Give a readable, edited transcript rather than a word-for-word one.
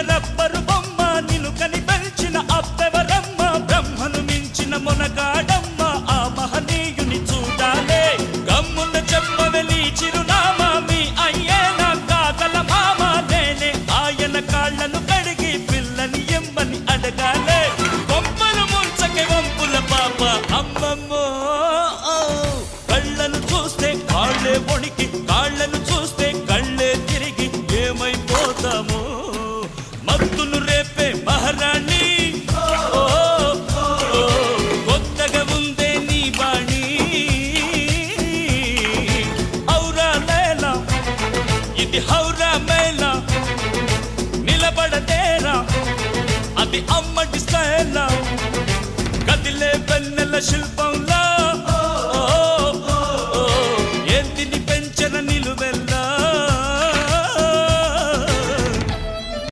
rubber బొమ్మ నిన్ను కని పెంచిన అప్పెవరమ్మ బ్రహ్మను మించిన మొనగాడమ్మ ఆ మహనీయుని చూడాలే గమ్మున చెప్పవే నీ చిరునామా మీ అయ్యేనా కాగల మామ నేనే ఆయన కాళ్ళను కడిగి పిల్లని ఎమ్మని అడగాలే బొమ్మను ముంచకే వంపుల పాప అమ్మమ్మో కళ్ళను చూస్తే కాళ్ళే వణికి కాళ్ళను చూస్తే కళ్ళే తిరిగి ఏమైపోతామో మత్తులు రేపే మహారాణి కొత్తగా ఉందే నీ బాణి ఔరా లేలా ఇది హౌరా మేలా నిలబడదేరా అది అమ్మటి స్టైలా కదిలే వెన్నెల శిల్పంలా